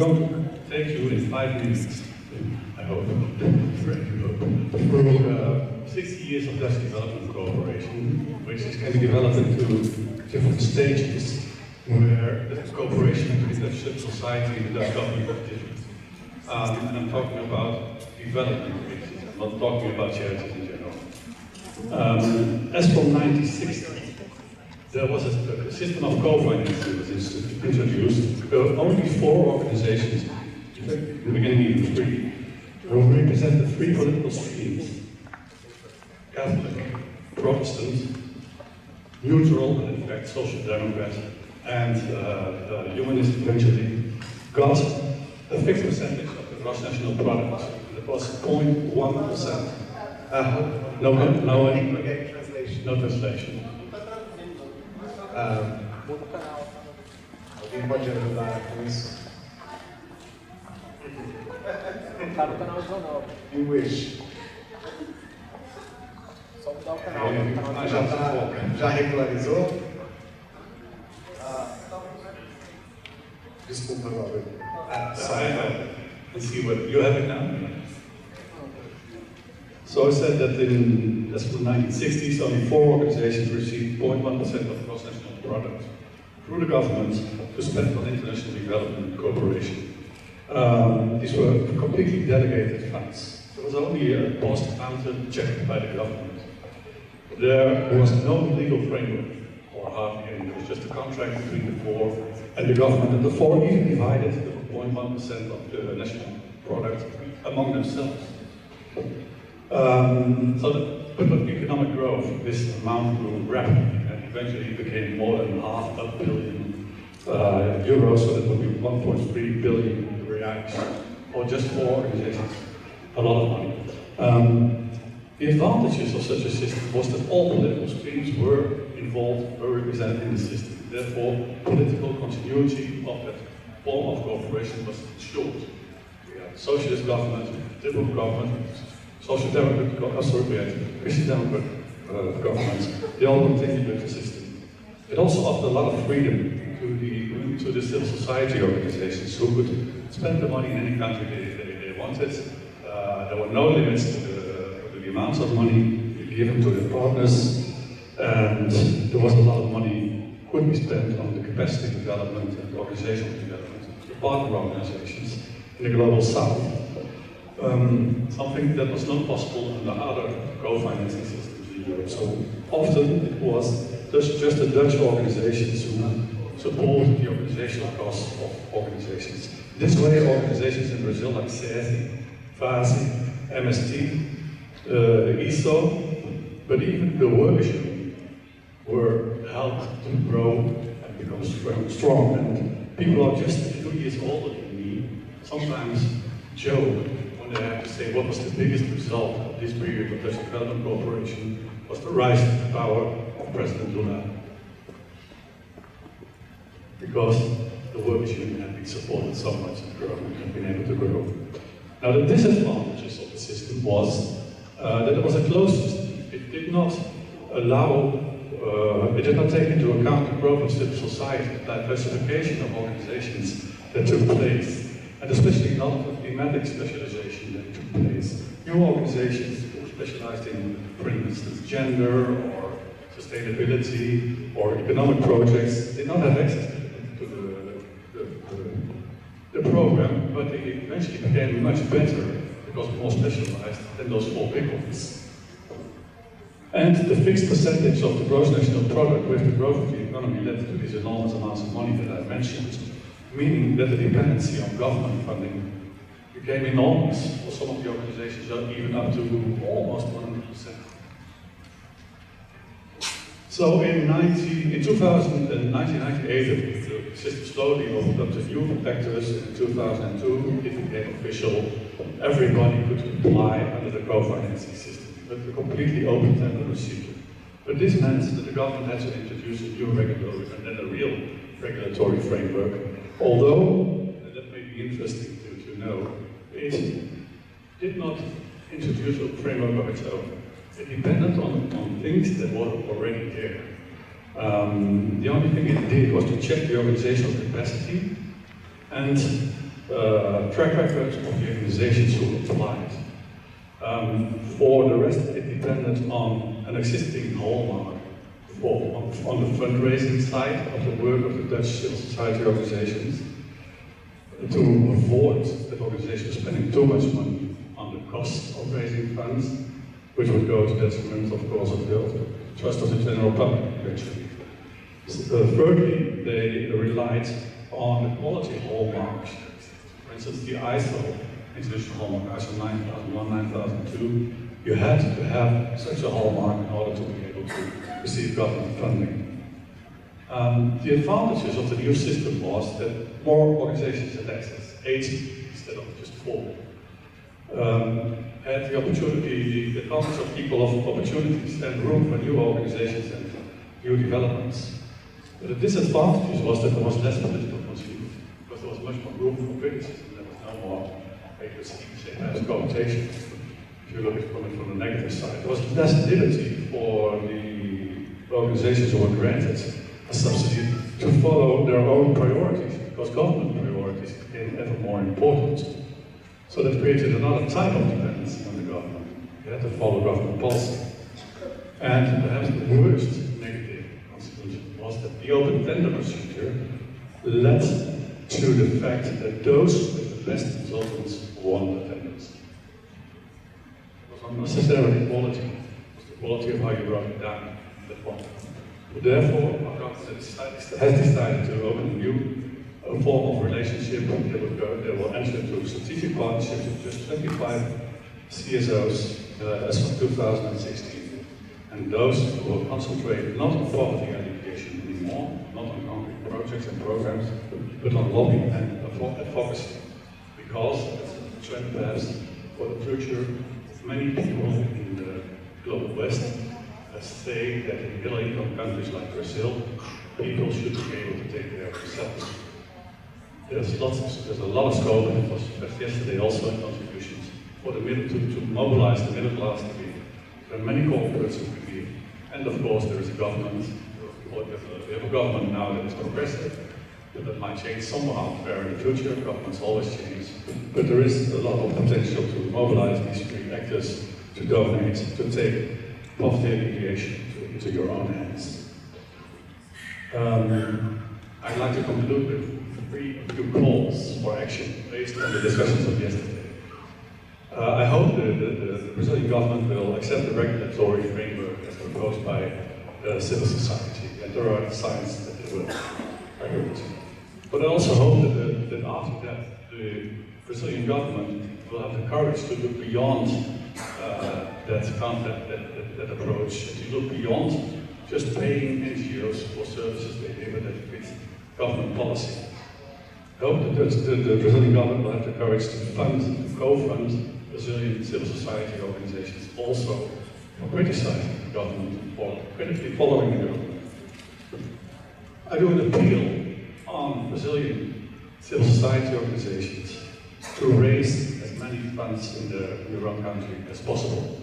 going to take you in 5 minutes, I hope, through 60 years of Dutch development cooperation, which can be developed into different stages where the cooperation between the Dutch society and the Dutch government is different. And I'm talking about development cases, I'm not talking about charities in general. As from 1960, there was a system of co-financing that was introduced. There were only 4 organizations, in fact, in the beginning even 3, who represented 3 political streams: Catholic, Protestant, neutral, and in fact Social Democrat, and Humanist eventually got a fixed percentage of the gross national product. It was 0.1%. No translation. Alguém pode ajudar com isso? Tá no canal jornal. You wish. Só mudar o canal. Já regularizou? Desculpa, Robert. Let's see what you have it now. So I said that as from the 1960s, only 4 organizations received 0.1% of gross national product through the government to spend on international development cooperation. These were completely delegated funds. There was only a post counter checked by the government. There was no legal framework, or hardly any. There was just a contract between the 4 and the government, and the 4 even divided the 0.1% of the national product among themselves. So with economic growth, this amount grew rapidly, and eventually became more than €500 million, so that would be 1.3 billion reais, or just 4 organizations, a lot of money. The advantages of such a system was that all political streams were involved, were represented in the system. Therefore, political continuity of that form of cooperation was ensured. We had socialist government, liberal government, Social Democrat, we had Christian Democrat governments. They all continued with the system. It also offered a lot of freedom to the civil society organizations who could spend the money in any country they wanted. There were no limits to the amounts of money given to their partners, and there was a lot of money could be spent on the capacity development and organizational development of the partner organizations in the global south. Something that was not possible under other co-financing systems in Europe. So often it was just the Dutch organizations who supported the organizational costs of organizations. This way, organizations in Brazil like SESI, FASI, MST, ISO, but even the workers' union were helped to grow and become strong. And people are just a few years older than me sometimes joke when they have to say what was the biggest result of this period of Dutch development cooperation was the rise to the power of President Lula. Because the workers' union had been supported so much and had been able to grow. Now the disadvantages of the system was that it was a closed system. It did not allow, it did not take into account the growth of civil society, the diversification of organizations that took place, and especially not the thematic specialization that took place. New organizations who specialized in, for instance, gender or sustainability or economic projects did not have access to the program, but they eventually became much better because more specialized than those 4 big ones. And the fixed percentage of the gross national product with the growth of the economy led to these enormous amounts of money that I mentioned, meaning that the dependency on government funding became enormous for some of the organizations, even up to almost 100%. So in 1998, the system slowly opened up to new factors. In 2002, it became official. Everybody could apply under the co-financing system, but a completely open tender procedure. But this meant that the government had to introduce a new regulatory and then a real regulatory framework. Although, and that may be interesting to know, it did not introduce a framework of its own. It depended on things that were already there. The only thing it did was to check the organizational capacity and track record of the organizations who applied. For the rest, it depended on an existing hallmark on the fundraising side of the work of the Dutch civil society organizations, to avoid that organizations spending too much money on the cost of raising funds, which would go to detriment, of course, of the trust of the general public, eventually. Thirdly, they relied on the quality hallmarks. For instance, the ISO, International Hallmark, ISO 9001, 9002, you had to have such a hallmark in order to be able to receive government funding. The advantages of the new system was that more organizations had access, 80 instead of just 4. Had the opportunity, the advantage of equal opportunities and room for new organizations and new developments. But the disadvantage was that there was less political consumed, because there was much more room for criticism. There was no more, you say, perhaps cooptation. If you look at it from the negative side, there was less liberty for the organizations who were granted a subsidy to follow their own priorities, because government priorities became ever more important. So that created another type of dependency on the government. You had to follow government policy. And perhaps the worst negative consequence was that the open tender procedure led to the fact that those with the best consultants won the tenders. It was not necessarily quality, it was the quality of how you wrote it down that won. Therefore, our government has decided to open a new form of relationship. They will enter into strategic partnerships with just 25 CSOs as of 2016. And those will concentrate not on poverty eradication anymore, not on concrete projects and programs, but on lobbying and advocacy. Because, it's a trend perhaps for the future, many people in the global West say that in middle-income countries like Brazil, people should be able to take care of themselves. There's a lot of scope, and it was yesterday also in contributions, for the middle to mobilize the middle class to be. There are many corporates who can be, and of course there is a government. We have a government now that is progressive, but that might change somehow in the future. Governments always change, but there is a lot of potential to mobilize these three actors to donate, to take poverty alleviation into your own hands. I'd like to conclude with a few calls for action based on the discussions of yesterday. I hope the Brazilian government will accept the regulatory framework as proposed by civil society, and there are signs that they will. But I also hope that after that, the Brazilian government will have the courage to look beyond that approach, and to look beyond just paying NGOs for services they deliver that fit government policy. I hope that the Brazilian government will have the courage to co-fund Brazilian civil society organizations, also for criticizing the government, for critically following the government. I do an appeal on Brazilian civil society organizations to raise as many funds in their own country as possible.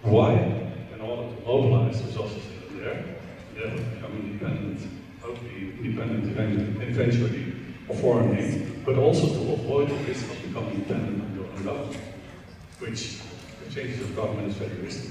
Why? In order to mobilize resources that are there, therefore become independent, hopefully independent eventually of foreign aid, but also to avoid the risk of becoming dependent on your own government, which the changes of government is very risky.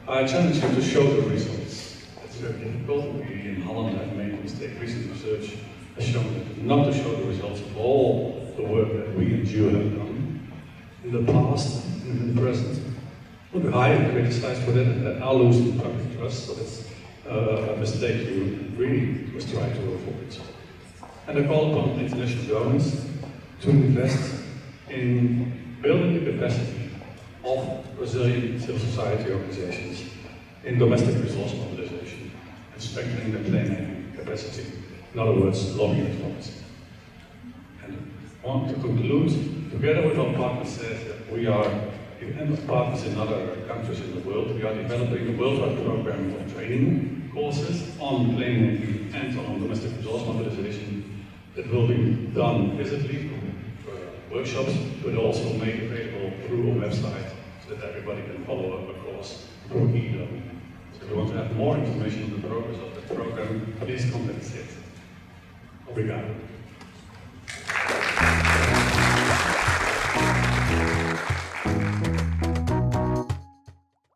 I challenge you to show the results. It's very difficult. We in Holland have made a mistake. Recent research has shown that not to show the results of all the work that we and you have done in the past and in the present. We'll be highly criticized for that and are losing public trust, so that's a mistake you really must try to avoid. And I call upon international donors to invest in building the capacity of Brazilian civil society organizations in domestic resource mobilization and strengthening the claim capacity. In other words, lobbying advocacy. And I want to conclude, together with our partners, that we are partners in other countries in the world. We are developing a worldwide program of training courses on claim and on domestic resource mobilization that will be done physically through workshops, but also made available through a website so that everybody can follow up a course through e-learning. So if you want to have more information on the progress of the program, please contact Ciências. Obrigado.